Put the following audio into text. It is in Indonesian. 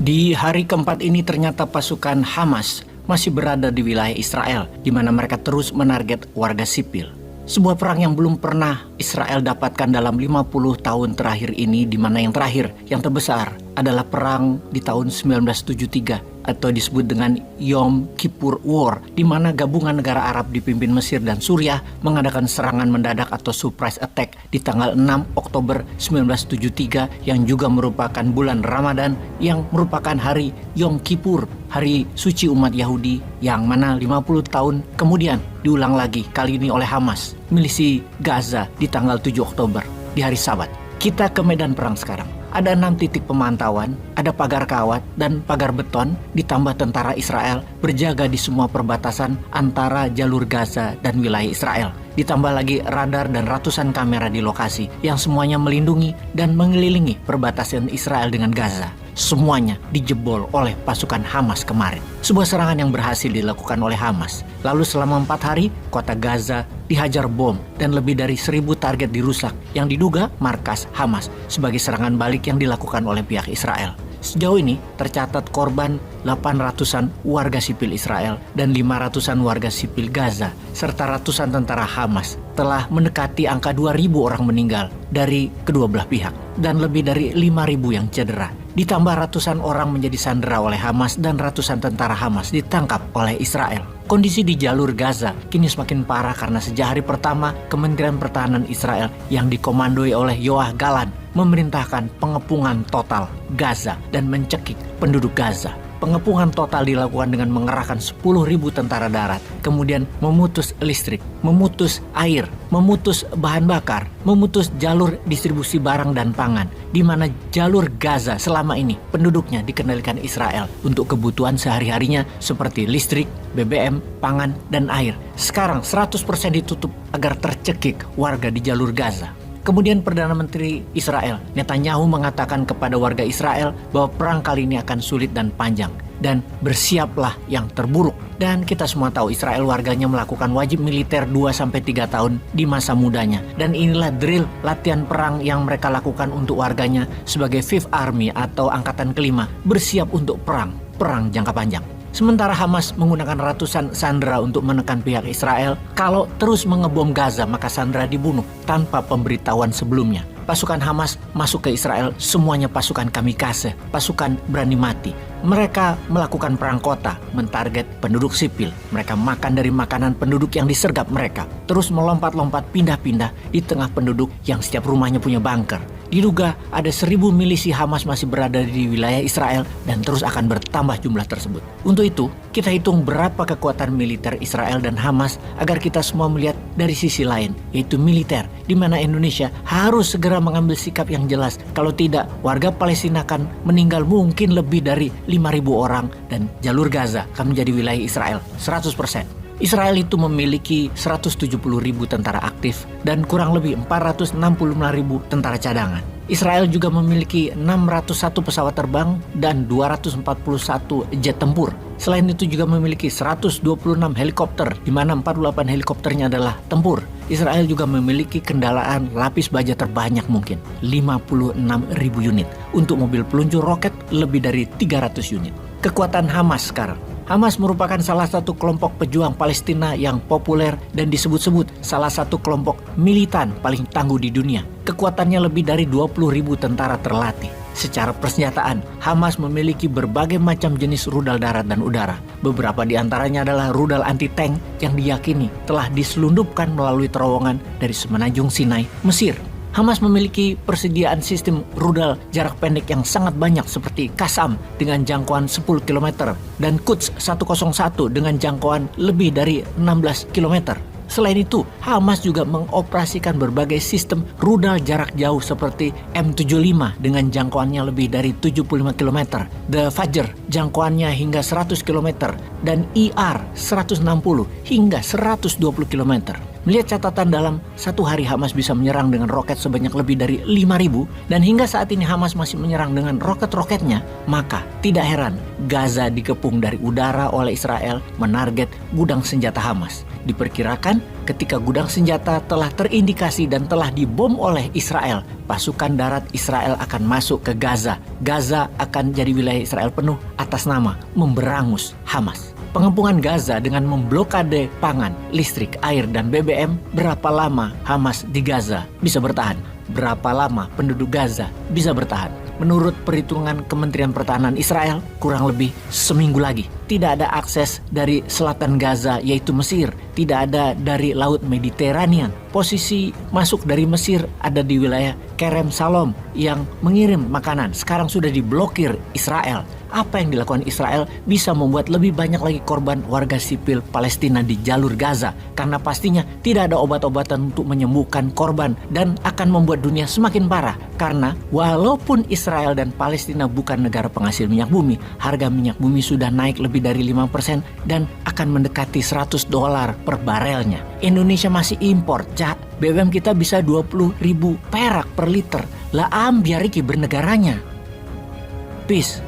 Di hari keempat ini ternyata pasukan Hamas masih berada di wilayah Israel, di mana mereka terus menarget warga sipil. Sebuah perang yang belum pernah Israel dapatkan dalam 50 tahun terakhir ini, di mana yang terakhir, yang terbesar adalah perang di tahun 1973 atau disebut dengan Yom Kippur War, di mana gabungan negara Arab dipimpin Mesir dan Suriah mengadakan serangan mendadak atau surprise attack di tanggal 6 Oktober 1973 yang juga merupakan bulan Ramadan, yang merupakan hari Yom Kippur, hari suci umat Yahudi, yang mana 50 tahun kemudian diulang lagi, kali ini oleh Hamas, milisi Gaza di tanggal 7 Oktober, di hari Sabat. Kita ke medan perang sekarang. Ada 6 titik pemantauan, ada pagar kawat dan pagar beton, ditambah tentara Israel berjaga di semua perbatasan antara jalur Gaza dan wilayah Israel. Ditambah lagi radar dan ratusan kamera di lokasi yang semuanya melindungi dan mengelilingi perbatasan Israel dengan Gaza. Semuanya dijebol oleh pasukan Hamas kemarin. Sebuah serangan yang berhasil dilakukan oleh Hamas. Lalu selama 4 hari, kota Gaza dihajar bom dan lebih dari 1.000 target dirusak yang diduga markas Hamas sebagai serangan balik yang dilakukan oleh pihak Israel. Sejauh ini tercatat korban 800-an warga sipil Israel dan 500-an warga sipil Gaza serta ratusan tentara Hamas telah mendekati angka 2.000 orang meninggal dari kedua belah pihak dan lebih dari 5.000 yang cedera. Ditambah ratusan orang menjadi sandera oleh Hamas dan ratusan tentara Hamas ditangkap oleh Israel. Kondisi di jalur Gaza kini semakin parah karena sejak hari pertama Kementerian Pertahanan Israel yang dikomandoi oleh Yoav Gallant memerintahkan pengepungan total Gaza dan mencekik penduduk Gaza. Pengepungan total dilakukan dengan mengerahkan 10.000 tentara darat, kemudian memutus listrik, memutus air, memutus bahan bakar, memutus jalur distribusi barang dan pangan, di mana jalur Gaza selama ini penduduknya dikendalikan Israel untuk kebutuhan sehari-harinya seperti listrik, BBM, pangan, dan air. Sekarang 100% ditutup agar tercekik warga di jalur Gaza. Kemudian Perdana Menteri Israel, Netanyahu, mengatakan kepada warga Israel bahwa perang kali ini akan sulit dan panjang. Dan bersiaplah yang terburuk. Dan kita semua tahu Israel warganya melakukan wajib militer 2-3 tahun di masa mudanya. Dan inilah drill latihan perang yang mereka lakukan untuk warganya sebagai Fifth Army atau Angkatan Kelima, bersiap untuk perang jangka panjang. Sementara Hamas menggunakan ratusan sandera untuk menekan pihak Israel. Kalau terus mengebom Gaza, maka sandera dibunuh tanpa pemberitahuan sebelumnya. Pasukan Hamas masuk ke Israel, semuanya pasukan kamikaze, pasukan berani mati. Mereka melakukan perang kota, mentarget penduduk sipil. Mereka makan dari makanan penduduk yang disergap mereka. Terus melompat-lompat pindah-pindah di tengah penduduk yang setiap rumahnya punya bunker. Diduga ada 1.000 milisi Hamas masih berada di wilayah Israel dan terus akan bertambah jumlah tersebut. Untuk itu, kita hitung berapa kekuatan militer Israel dan Hamas agar kita semua melihat dari sisi lain, yaitu militer, di mana Indonesia harus segera mengambil sikap yang jelas. Kalau tidak, warga Palestina akan meninggal mungkin lebih dari 5.000 orang dan jalur Gaza akan menjadi wilayah Israel 100%. Israel itu memiliki 170.000 tentara aktif dan kurang lebih 465.000 tentara cadangan. Israel juga memiliki 601 pesawat terbang dan 241 jet tempur. Selain itu juga memiliki 126 helikopter, di mana 48 helikopternya adalah tempur. Israel juga memiliki kendaraan lapis baja terbanyak mungkin, 56.000 unit. Untuk mobil peluncur roket lebih dari 300 unit. Kekuatan Hamas sekarang. Hamas merupakan salah satu kelompok pejuang Palestina yang populer dan disebut-sebut salah satu kelompok militan paling tangguh di dunia. Kekuatannya lebih dari 20.000 tentara terlatih. Secara persenjataan, Hamas memiliki berbagai macam jenis rudal darat dan udara. Beberapa di antaranya adalah rudal anti-tank yang diyakini telah diselundupkan melalui terowongan dari Semenanjung Sinai, Mesir. Hamas memiliki persediaan sistem rudal jarak pendek yang sangat banyak seperti Qassam dengan jangkauan 10 km dan Quds 101 dengan jangkauan lebih dari 16 km. Selain itu, Hamas juga mengoperasikan berbagai sistem rudal jarak jauh seperti M75 dengan jangkauannya lebih dari 75 km, The Fajr jangkauannya hingga 100 km, dan IR 160 hingga 120 km. Melihat catatan dalam satu hari Hamas bisa menyerang dengan roket sebanyak lebih dari 5.000 dan hingga saat ini Hamas masih menyerang dengan roket-roketnya, maka tidak heran Gaza dikepung dari udara oleh Israel menarget gudang senjata Hamas. Diperkirakan ketika gudang senjata telah terindikasi dan telah dibom oleh Israel, pasukan darat Israel akan masuk ke Gaza. Gaza akan jadi wilayah Israel penuh atas nama memberangus Hamas. Pengepungan Gaza dengan memblokade pangan, listrik, air, dan BBM, berapa lama Hamas di Gaza bisa bertahan? Berapa lama penduduk Gaza bisa bertahan? Menurut perhitungan Kementerian Pertahanan Israel, kurang lebih seminggu lagi. Tidak ada akses dari selatan Gaza yaitu Mesir, tidak ada dari Laut Mediterranean. Posisi masuk dari Mesir ada di wilayah Kerem Shalom yang mengirim makanan. Sekarang sudah diblokir Israel. Apa yang dilakukan Israel bisa membuat lebih banyak lagi korban warga sipil Palestina di jalur Gaza, karena pastinya tidak ada obat-obatan untuk menyembuhkan korban dan akan membuat dunia semakin parah. Karena walaupun Israel dan Palestina bukan negara penghasil minyak bumi, harga minyak bumi sudah naik lebih dari 5% dan akan mendekati $100 per barelnya. Indonesia masih impor, BBM kita bisa 20.000 perak per liter. Lah biar iki bernegaranya. Peace.